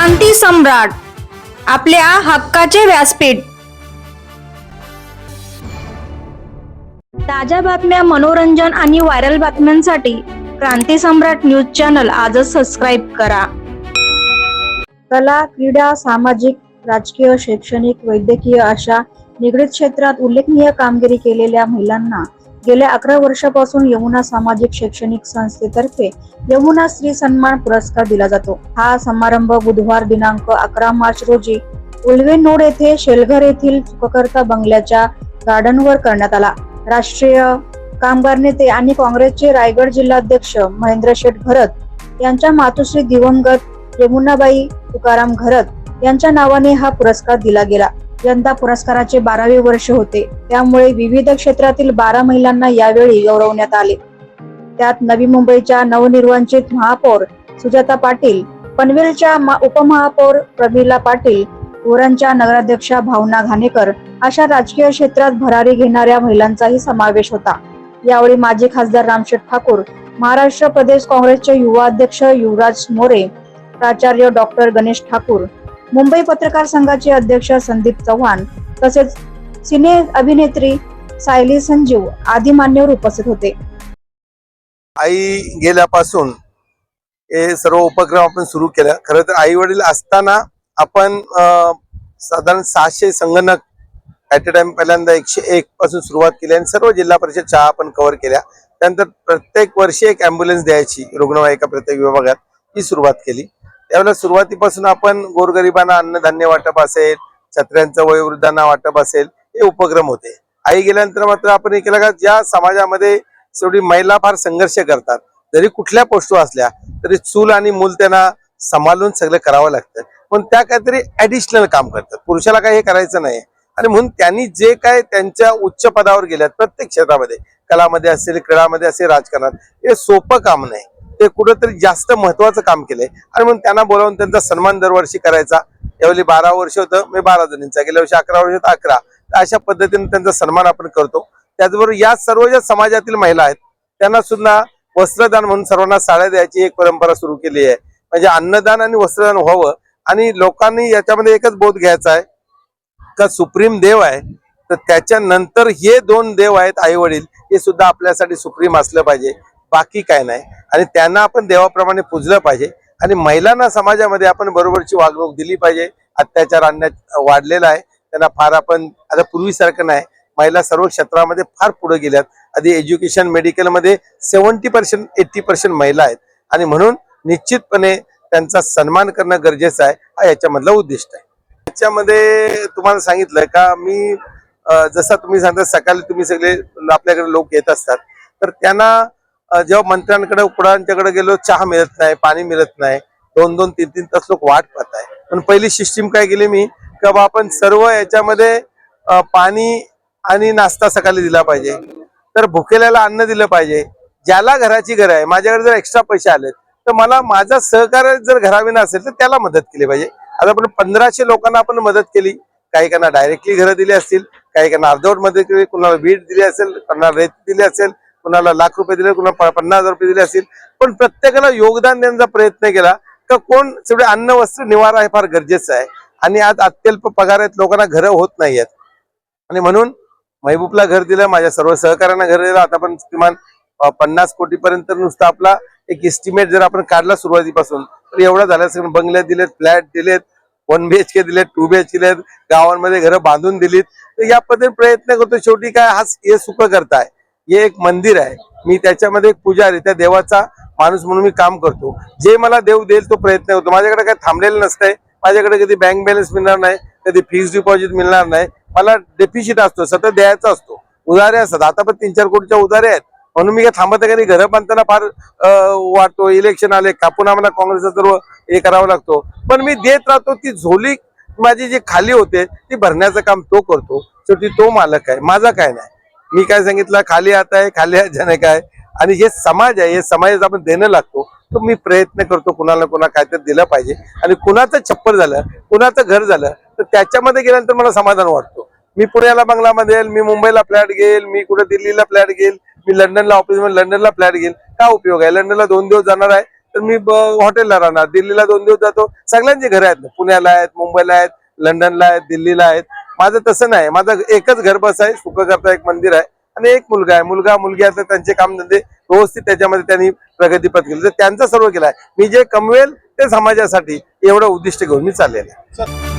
क्रांती सम्राट, आपल्या हक्काचे व्यासपीठ। ताज्या बातम्या, मनोरंजन आणि व्हायरल बातम्यांसाठी क्रांती सम्राट न्यूज चॅनल आजच सबस्क्राईब करा। कला, क्रीडा, सामाजिक, राजकीय, शैक्षणिक, वैद्यकीय अशा निगडित क्षेत्रात उल्लेखनीय कामगिरी केलेल्या महिलांना गेल्या 11 वर्षापासून यमुना सामाजिक शैक्षणिक संस्थेतर्फे यमुना स्त्री सन्मान पुरस्कार दिला जातो। हा समारंभ बुधवार दिनांक 11 मार्च रोजी उल्वेनोड येथे शेलघर येथील सुखकर्ता बंगल्याच्या गार्डनवर करण्यात आला। राष्ट्रीय कामगार नेते आणि काँग्रेसचे रायगड जिल्हाध्यक्ष महेंद्र शेठ घरत यांच्या मातोश्री दिवंगत यमुनाबाई तुकाराम घरत यांच्या नावाने हा पुरस्कार दिला गेला। यंदा पुरस्काराचे 12वे वर्ष होते, त्यामुळे विविध क्षेत्रातील 12 महिलांना यावेळी गौरवण्यात आले। त्यात नवी मुंबईच्या नवनिर्वाचित महापौर सुजाता पाटील, पनवेलच्या उपमहापौर प्रमिला पाटील, उरणच्या नगराध्यक्षा भावना घाणेकर अशा राजकीय क्षेत्रात भरारी घेणाऱ्या महिलांचाही समावेश होता। यावेळी माजी खासदार रामशेठ ठाकूर, महाराष्ट्र प्रदेश काँग्रेसचे युवा अध्यक्ष युवराज मोरे, प्राचार्य डॉक्टर गणेश ठाकूर, मुंबई पत्रकार संघाचे अध्यक्ष संदीप चव्हाण तसेच सिने अभिनेत्री सायली संजीव आदी मान्यवर उपस्थित होते। आई गेल्यापासून हे सर्व उपक्रम आपण सुरू केला। खरं तर आई वडील असताना आपण साधारण 600 संगणक ऍट अ टाइम पहिल्यांदा 101 पासून सुरुवात केली आणि सर्व जिल्हा परिषद शाळा आपण कव्हर केल्या। त्यानंतर प्रत्येक वर्षी एक ॲम्ब्युलन्स द्यायची रुग्णवाहिका प्रत्येक विभागात, ही सुरुवात केली। त्यावेळेला सुरुवातीपासून आपण गोरगरिबांना अन्नधान्य वाटप असेल, छत्र्यांचं वयोवृद्धांना वाटप असेल, हे उपक्रम होते। आई गेल्यानंतर मात्र आपण हे केलं का ज्या समाजामध्ये शेवटी महिला फार संघर्ष करतात, जरी कुठल्या पोस्टवर असल्या तरी चूल आणि मूल त्यांना सांभाळून सगळं करावं लागतं, पण त्या काहीतरी ऍडिशनल काम करतात, पुरुषाला काही हे करायचं नाही। आणि म्हणून त्यांनी जे काय त्यांच्या उच्च पदावर गेल्यात प्रत्येक क्षेत्रामध्ये, कलामध्ये असेल, क्रीडामध्ये असेल, राजकारणात, हे सोपं काम नाही, ते कुठेतरी जास्त महत्वाचं काम केलंय। आणि म्हणून त्यांना बोलावून त्यांचा सन्मान दरवर्षी करायचा। यावेळी 12 वर्ष होतं, मी 12 जणींचा, गेल्या वर्षी 11 वर्ष होतं 11, अशा पद्धतीने त्यांचा सन्मान आपण करतो। त्याचबरोबर या सर्व ज्या समाजातील महिला आहेत त्यांना सुद्धा वस्त्रदान म्हणून सर्वांना साड्या द्यायची एक परंपरा सुरू केली आहे। म्हणजे अन्नदान आणि वस्त्रदान व्हावं आणि लोकांनी याच्यामध्ये एकच बोध घ्यायचा आहे का सुप्रीम देव आहे, तर त्याच्यानंतर हे 2 देव आहेत आई वडील, हे सुद्धा आपल्यासाठी सुप्रीम असलं पाहिजे, बाकी काय नाही। आणि त्यांना आपण देवाप्रमाणे पूजलं पाहिजे आणि महिलांना समाजामध्ये आपण बरोबरची वागणूक दिली पाहिजे। अत्याचार अन्याय वाढलेला आहे, त्यांना फार आपण आता पूर्वीसारखं नाही, महिला सर्व क्षेत्रामध्ये फार पुढे गेल्यात। आधी एज्युकेशन, मेडिकलमध्ये 70% 80% महिला आहेत आणि म्हणून निश्चितपणे त्यांचा सन्मान करणं गरजेचं आहे, हा याच्यामधला उद्दिष्ट आहे। याच्यामध्ये तुम्हाला सांगितलंय का मी, जसं तुम्ही सांगता सकाळी तुम्ही सगळे आपल्याकडे लोक येत असतात, तर त्यांना जेव्हा मंत्र्यांकडे उपडांच्याकडे गेलो, चहा मिळत नाही, पाणी मिळत नाही, 2-2, 3-3 तास लोक वाट पाहताय। पण पहिली सिस्टीम काय केली मी, की बा आपण सर्व याच्यामध्ये पाणी आणि नाश्ता सकाळी दिला पाहिजे, तर भुकेल्याला अन्न दिलं पाहिजे। ज्याला घराची घर आहे, माझ्याकडे जर एक्स्ट्रा पैसे आले तर मला माझा सहकार्य जर घराविना असेल तर त्याला मदत केली पाहिजे। आता आपण 1500 लोकांना आपण मदत केली, काही काहींना डायरेक्टली घरं दिली असतील, काही काहींना अर्धवट मदत केली, कुणाला वीट दिली असेल, कुणाला रेत दिली असेल, कुणाला लाख रुपये दिले, कुणाला 50,000 रुपये दिले असतील, पण प्रत्येकाला योगदान देण्याचा प्रयत्न केला का कोण शेवटी अन्न, वस्त्र, निवारा हे फार गरजेचं आहे। आणि आज अत्यल्प पगार आहेत, लोकांना घरं होत नाहीयेत आणि म्हणून महबूबला घर दिलं, माझ्या सर्व सहकार्यांना घर दिलं। आता पण किमान 50 कोटीपर्यंत नुसतं आपला एक एस्टिमेट जर आपण काढला सुरुवातीपासून तर एवढं झालं। बंगले दिलेत, फ्लॅट दिलेत, 1 BHK दिलेत, 2 BHK दिलेत, गावांमध्ये घरं बांधून दिलीत। तर या पद्धतीने प्रयत्न करतो। शेवटी काय, हा हे सुख करताय, हे एक मंदिर आहे, मी त्याच्यामध्ये एक पुजारी, त्या देवाचा माणूस म्हणून मी काम करतो। जे मला देव देईल तो प्रयत्न करतो। माझ्याकडे काय थांबलेलं नसतंय, माझ्याकडे कधी बँक बॅलन्स मिळणार नाही, कधी फिक्स डिपॉझिट मिळणार नाही, मला डेफिसिट असतो, सतत द्यायचा असतो, उधारे असतात। आता पण 3-4 कोटीच्या उधारे आहेत, म्हणून मी काय थांबत नाही। घरं बांधताना फार वाटतो, इलेक्शन आले का पुन्हा मला काँग्रेसचा सर्व हे करावं लागतो, पण मी देत राहतो। ती झोली माझी जी खाली होते ती भरण्याचं काम तो करतो। शेवटी तो मालक आहे, माझा काय नाही। मी काय सांगितलं, खाली हात आहे, खाली हात जाणे काय, आणि हे समाज आहे, हे समाजात आपण देणं लागतो, तर मी प्रयत्न करतो कुणाला कुणा काहीतरी दिलं पाहिजे। आणि कुणाचं छप्पर झालं, कुणाचं घर झालं तर त्याच्यामध्ये गेल्यानंतर मला समाधान वाटतो। मी पुण्याला बंगलामध्ये येईल, मी मुंबईला फ्लॅट घेईल, मी कुठे दिल्लीला फ्लॅट घेईल, मी लंडनला ऑफिस मध्ये लंडनला फ्लॅट घेईल, काय उपयोग आहे? लंडनला 2 दिवस जाणार आहे, तर मी हॉटेलला राहणार, दिल्लीला 2 दिवस जातो. सगळ्यांची घरं आहेत, पुण्याला आहेत, मुंबईला आहेत, लंडनला आहेत, दिल्लीला आहेत. माझं तसं नाही, माझं एकच घर बस आहे, सुखकर्ता एक मंदिर आहे आणि एक मुलगा आहे. मुलगी आता त्यांचे कामधंदे व्यवस्थित त्याच्यामध्ये त्यांनी प्रगतीपथ केली, तर त्यांचं सर्व केलं आहे. मी जे कमवेल ते समाजासाठी एवढं उद्दिष्ट घेऊन मी चाललेलं आहे.